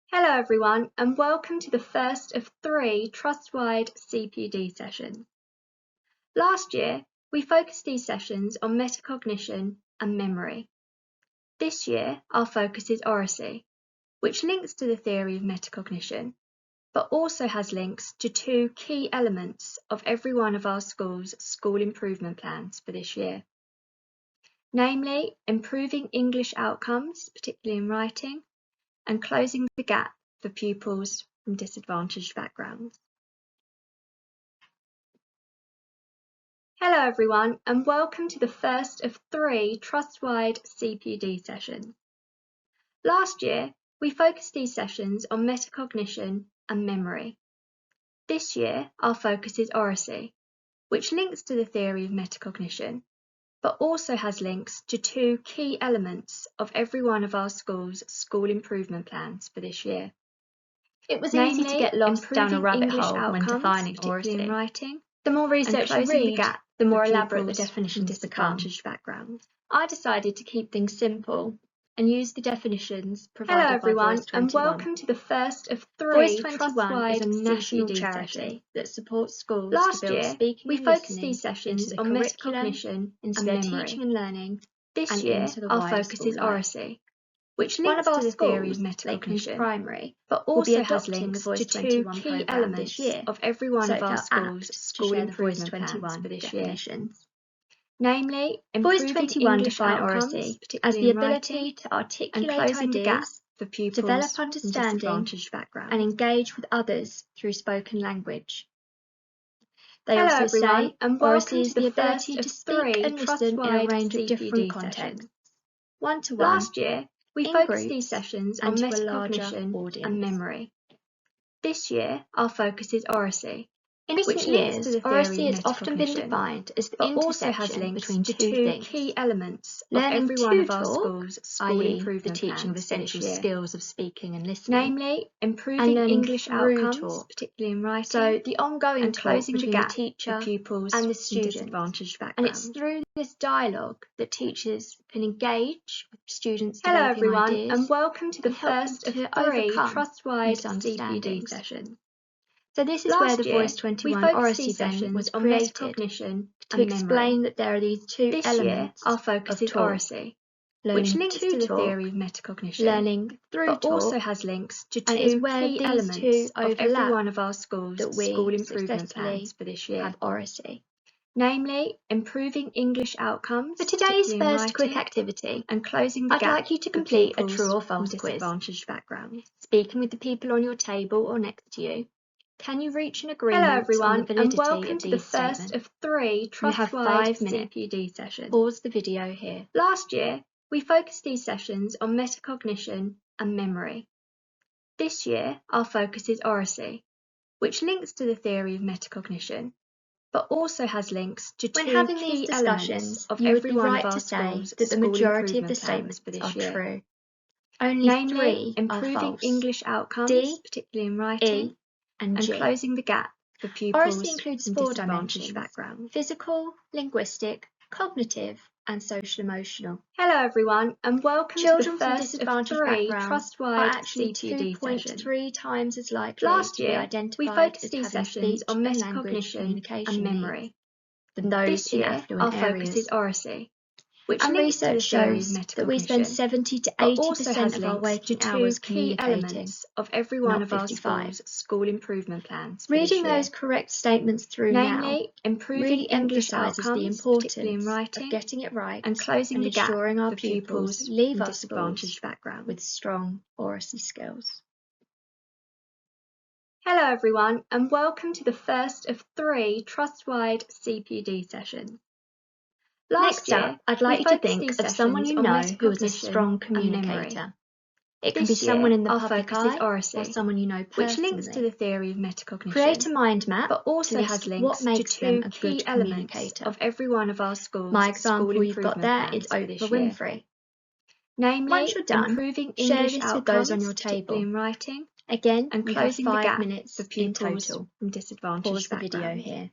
Hello everyone and welcome to the first of 3 Trust-wide CPD sessions. Last year, we focused these sessions on metacognition and memory. This year, our focus is Oracy, which links to the theory of metacognition, but also has links to 2 key elements of every one of our school's school improvement plans for this year. Namely, improving English outcomes, particularly in writing, and closing the gap for pupils from disadvantaged backgrounds. Hello everyone and welcome to the first of 3 Trust-wide CPD sessions. Last year, we focused these sessions on metacognition and memory. This year, our focus is Oracy, which links to the theory of metacognition, but also has links to 2 key elements of every one of our school's school improvement plans for this year. It was easy to get lost down a rabbit English hole when defining particularly in Oracy. writing, The more research you read, the more elaborate the definitions become. Backgrounds. I decided to keep things simple and use the definitions provided Hello everyone by Voice 21. and welcome to the first of 3 Voice 21 Trust-wide is a national CPD charity sessions. that supports schools Last to build year, speaking we and focused listening these sessions into the on curriculum, metacognition into and their memory. teaching and learning, This and year, into the our wider focus school is life. Oracy, which One links of our to the theory of schools, Lakeland metacognition, Primary, but will be also has adopting the links Voice to 2 21 key programme elements this year, of every one so of it our felt school's apt to school share the Voice improvement plans 21 for this year. definitions. Namely, Voice improving 21 English define outcomes, Oracy as particularly the in ability writing, to and articulate closing the gap ideas, for pupils develop from understanding, disadvantaged backgrounds. and engage with others through spoken language. They Hello also everyone say and Oracy welcome is to the the ability first to of speak 3 and listen in a Trust-wide range of different CPD contexts, sessions. one-to-one, Last year, we in focused these groups, sessions and on to a larger metacognition audience. and memory. This year, our focus is Oracy, In which recent links years, to the theory Oracy of has often been metacognition, defined as the but also has intersection links between to 2 2 things: key elements of learning every to one of our talk, school's school i.e. the improvement teaching of plans for this essential year. skills of speaking and listening, Namely, and improving learning English through outcomes, talk. particularly in writing, So the ongoing and talk closing the between the gap for teacher pupils and the from student. disadvantaged And it's backgrounds. through this dialogue that teachers can engage with students Hello developing everyone ideas and welcome to the and help them first of to 3 overcome Trust-wide CPD misunderstandings. sessions. So this is where Last the year, Voice we 21 focused Oracy these then sessions was on created metacognition to and explain memory. that there are these 2 This year, elements our focus of is talk: Oracy, which learning links to to the talk, theory of metacognition, learning through but also talk, has links to and is 2 where key these elements 2 of every overlap one of our school's that school we improvement successfully plans for this year. have Oracy. Namely, improving English outcomes, For today's particularly in first quick writing, activity, and closing the I'd gap like you to for complete a pupils true or from false quiz. disadvantaged backgrounds. Speaking with the people on your table or next to you, can you reach an Hello agreement on the everyone and validity welcome of to the these first statements? of 3 You have Trust-wide 5 minutes. CPD sessions. Pause the video here. Last year, we focused these sessions on metacognition and memory. This year, our focus is Oracy, which links to the theory of metacognition, but also has links to 2 When having key these elements discussions, of you would every be one right of our to say school's that the school majority of the improvement plans statements for this are year. true. Only Namely, 3 are improving false: English outcomes, D, particularly in writing, E, and and G. closing the gap for Oracy pupils includes from 4 disadvantaged dimensions: backgrounds. physical, linguistic, cognitive, and social emotional. Hello everyone and welcome to Children the from first of disadvantaged 3 backgrounds are Trust-wide actually CPD sessions. 2.3 times as likely Last to be year, we identified focused as these having sessions speech on and language metacognition communication and needs memory. than those This in year, affluent our focus areas. is Oracy, which And links to the research theory of shows that we spend metacognition, 70 to but also 80% has of our links to waking 2 hours key communicating, elements of every one not of our 55. school's school improvement plans for Reading this year. those correct statements through now Namely, improving really English emphasises the outcomes, particularly in importance writing, of getting it right and closing and the gap ensuring our for pupils pupils leave from our schools disadvantaged backgrounds. with strong Oracy skills. Hello everyone and welcome to the first of 3 Trust-wide CPD sessions. Last Next up, year, I'd we like you to focused think these of someone sessions you on know who is a metacognition strong and memory. communicator. It can be This someone year, in the our public focus is eye Oracy, or someone you know which links to personally. the theory of metacognition, Create a mind map but also to has list links what to makes 2 them a key good elements communicator. of every one of our school's My school example you've got improvement there plans is for this Oprah year. Winfrey. Namely, Once you're done, improving share English this outcomes, with those on your particularly table. in writing, Again, and you have closing the 5 gap minutes for in pupils total. from disadvantaged Pause the video backgrounds. here.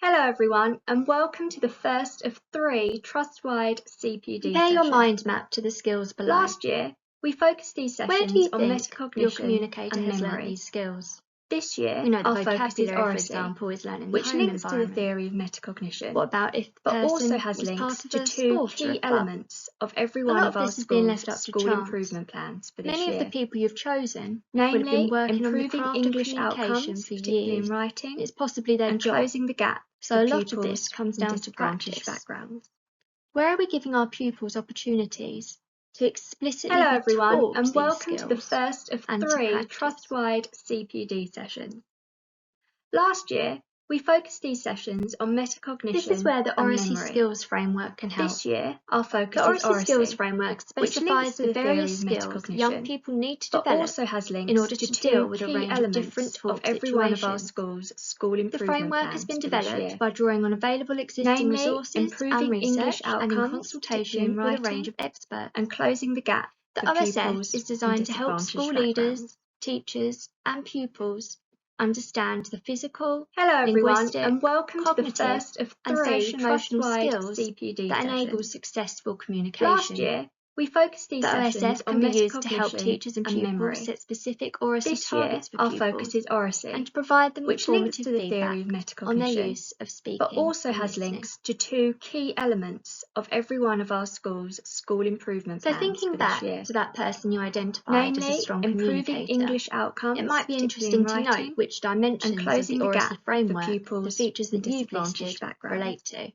Hello everyone, and welcome to the first of 3 trust-wide CPD Compare sessions. your mind map to the skills below. Last year, we focused these Where do sessions you on think metacognition your communicator and has learnt memory. these skills? This year, We know the our focus is vocabulary, for Oracy, example, is learnt in the which home links to the environment. theory of metacognition, What about if the but person also has was links part of to a 2 sport or a key club? elements of every A one lot of of our this has been schools' left up to school chance. improvement plans for this Many year. of the people you've chosen would have been Namely, working on the improving craft English of communication outcomes, for particularly years. in writing, It's possibly their and job. closing the gap So for a lot of pupils this comes from down to disadvantaged practice. backgrounds. Where are we giving our pupils opportunities to explicitly Hello be everyone, taught and these welcome to the skills first of and to 3 practice? trust-wide CPD sessions. Last year, we focused these sessions on metacognition This is where the and Oracy memory. skills framework can help. This year, our focus The is Oracy skills Oracy, framework which links specifies to the the theory various of skills young metacognition, people need to but develop also has links in order to to 2 deal with a key range of different elements talk of every one of our situations. schools' school The improvement framework has plans been for this developed year. by drawing on available existing Namely, resources improving and English research and in outcomes, particularly consultation in with a writing, range of experts. and closing the gap The for OSF pupils is from designed to help disadvantaged school backgrounds. leaders, teachers and pupils understand the physical, Hello everyone, linguistic, and welcome to the cognitive first of and 3 social-emotional trust-wide skills CPD that enable sessions. successful communication. Last year, we focused these The sessions OSF on can be used to help metacognition teachers and and pupils memory. set specific Oracy This year, targets for our pupils focus is Oracy, and to provide them which links informative to the feedback theory of on their metacognition, use of speaking but also and has listening. links to 2 key elements of every one of our schools' school improvement So plans thinking for this back year. to that person you identified as a Namely, strong improving communicator, English outcomes, it might be particularly in interesting to writing, note which and dimensions of the closing the Oracy gap for framework the pupils features from that you've disadvantaged listed backgrounds. relate to.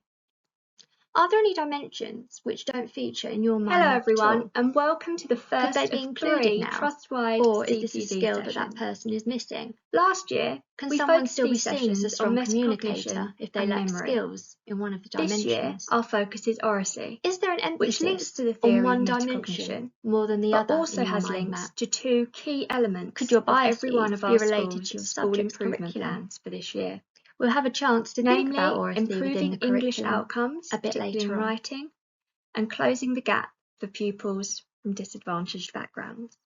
Are there any dimensions which don't feature in your mind Hello map at everyone, all? and welcome to the Could they first be of included 3 now? trust-wide Or is this a CPD skill that sessions. that person is missing? Last year, Can we someone focused still be these seen as a sessions on strong metacognition communicator if they and lack memory. skills in one of the This year, dimensions? our focus is Oracy, Is there an which links emphasis to the on theory of one metacognition, dimension more than the but other also in your has mind links map? to 2 key elements Could your of every one biases of be our related to your schools' school subject's improvement curriculum? plans for this year. We'll have a chance to think about Namely, Oracy within improving the English curriculum outcomes, a bit particularly in later on. writing, and closing the gap for pupils from disadvantaged backgrounds.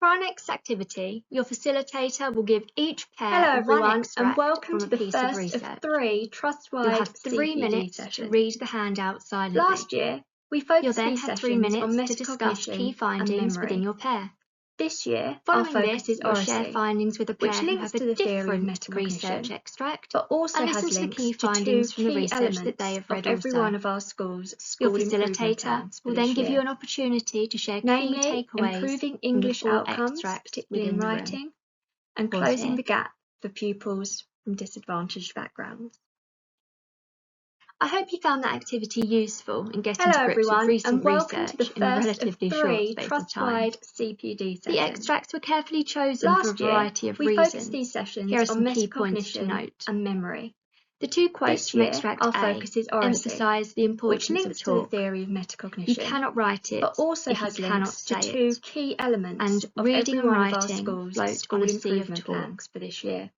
For our next activity, your facilitator will give each pair Hello one everyone, extract and welcome from to a the piece of first research. of 3 You'll trust-wide have 3 CPD minutes sessions. to read the handout silently. Last year, we You'll focused then these have 3 sessions on minutes to discuss key metacognition findings and within memory. your pair. This year, our Following focus this, is you'll share Oracy, findings with a which pair who links have to a the theory of different research metacognition, extract, but also and has listen to the links key to 2 findings from the key research that they elements have of read every also. one of our schools' Your school improvement facilitator plans for will this then give year. you an opportunity to share key Namely, takeaways improving from the English 4 outcomes, extracts particularly in within the room. writing, and Pause closing here. the gap for pupils from disadvantaged backgrounds. I hope you found that activity useful in getting Hello to grips with everyone, recent and welcome research to the in a first of relatively short 3 space of time. trust-wide CPD The sessions. extracts were carefully chosen for a Last year, variety of we reasons. focused these sessions Here are on some key points to metacognition note. and memory. The 2 quotes This from year, extract our A focus is Oracy, emphasise the which importance of links to the talk. theory of You metacognition, cannot write it but also if you has cannot links to say 2 it. key elements And of reading every and one of our writing schools' float school on a sea of improvement talk. plans for this year.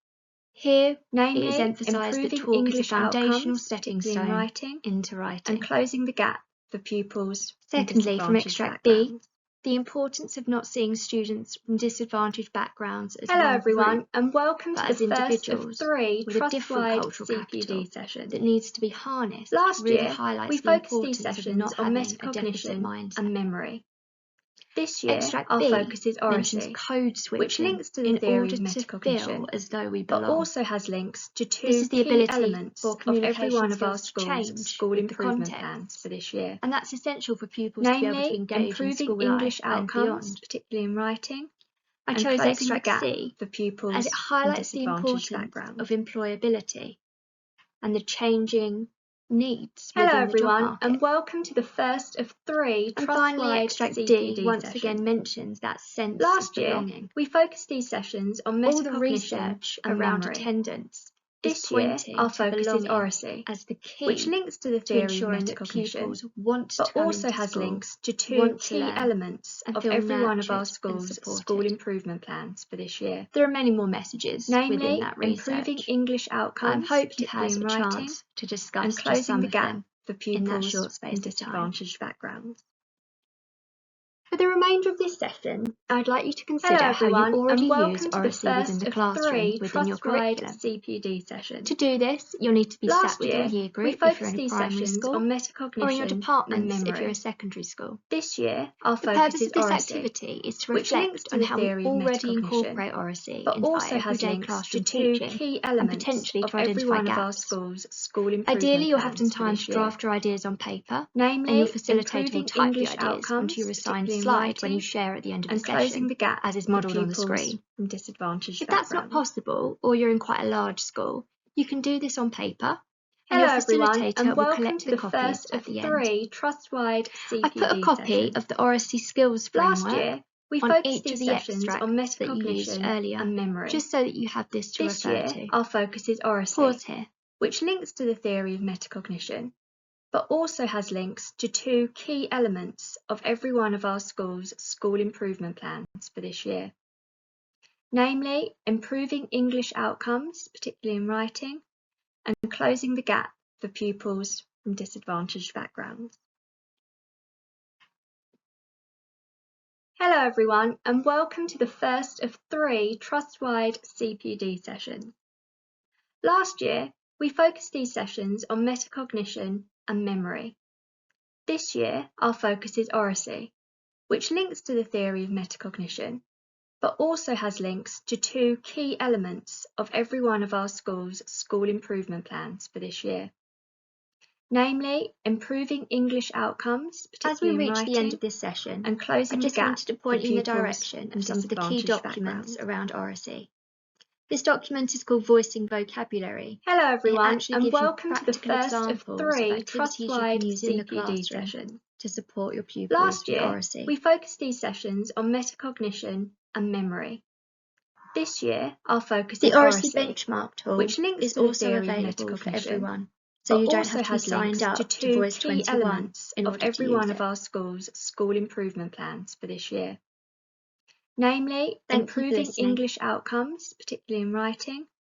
Here, it is Namely, emphasised that improving talk English is a foundational outcomes, stepping particularly in stone writing, into and writing. closing the gap for pupils from Secondly, from disadvantaged extract B, backgrounds. the importance of not seeing students from disadvantaged backgrounds as Hello one everyone, group, and welcome but to as the first of individuals 3 with a different trust-wide cultural capital CPD sessions. that needs to be harnessed Last really year, highlights we the focused these importance of sessions not on having a deficit metacognition mindset. and memory. This year, Extract our B focus is mentions Oracy, code which switching links to the in theory order of to metacognition, feel as though we but belong. also has links to 2 This is the key ability elements for of every communication one of our skills to schools' change school with the improvement context. plans for this year. And that's essential for pupils to be able to Namely, engage in improving school English life and outcomes, beyond. particularly in writing, I and chose closing the extract gap C for pupils as it from highlights the disadvantaged importance backgrounds. of employability and the changing needs Hello within the job everyone, market. and welcome to the first of 3 And finally, trust-wide extract D CPD once sessions. again mentions that sense Last of year, belonging. we focused these sessions on All the metacognition research and around memory. attendance is This year, pointing our to focus is belonging Oracy, as the which key links to the to theory of ensuring that metacognition, pupils want to but come also into has school, links to 2 want to key learn, elements and of feel every one of our nurtured and schools' supported. school improvement plans for this year. There are many more messages within Namely, that research. improving English I outcomes, hope you particularly had in a writing, chance to and discuss just closing some the of gap them for in that pupils short from space of time. disadvantaged backgrounds. For the remainder of this session, I'd like you to consider how you already use Oracy within the classroom within your curriculum. CPD sessions. To do this, you'll need to be sat with your Last year, year we group if you're focused in a these primary sessions school, on or in your metacognition and departments if you're memory. a secondary school. This year, our The focus purpose is of this Oracy, activity is to which links reflect to on the how we theory of already metacognition, incorporate Oracy but into our also has everyday links to classroom two teaching, key and elements potentially of to every identify one of our gaps. schools' school improvement Ideally, you'll have plans some for time this to year. draft your ideas on paper, Namely, and your facilitator will improving type English the ideas onto outcomes, your assigned particularly in slide when you writing, share at the end of the and closing session, the gap as is for modelled on the pupils screen. from disadvantaged If that's not backgrounds. possible, or you're in quite a large school, you can do this on paper, and Hello your everyone, facilitator and will welcome collect to the the copies first at of the end. 3 Trust-wide I've put a CPD copy sessions. of the Oracy Skills Last Framework year, we on focused each of these the sessions on extracts that you used metacognition earlier, and memory. just so that you have this to This refer year, to. our focus is Oracy, Pause here. which links to the theory of metacognition, but also has links to two key elements of every one of our schools' school improvement plans for this year. Namely, improving English outcomes, particularly in writing, and closing the gap for pupils from disadvantaged backgrounds. Hello everyone, and welcome to the first of 3 Trust-wide CPD sessions. Last year, we focused these sessions on metacognition and memory. This year, our focus is Oracy, which links to the theory of metacognition, but also has links to two key elements of every one of our schools' school improvement plans for this year. Namely, improving English outcomes, As we particularly in reach writing, the end of this session, and closing I just the gap wanted to for point you in the pupils direction from of some of the key disadvantaged documents backgrounds. around Oracy. This document is called Voicing Vocabulary. Hello It everyone, actually and gives you welcome to the practical first of examples of 3 activities you Trust-wide can use in the CPD classroom sessions. to support your pupils Last with year, Oracy. we focused these sessions on metacognition and memory. This year, our focus The is Oracy Oracy, benchmark tool which links is to the also theory of available for metacognition, everyone, so but you don't also have to be has signed links to up to two Voice key 21 elements in of order to every use one it. of our schools' school improvement plans for this year. Namely, Thank you for improving listening. English outcomes, particularly in writing,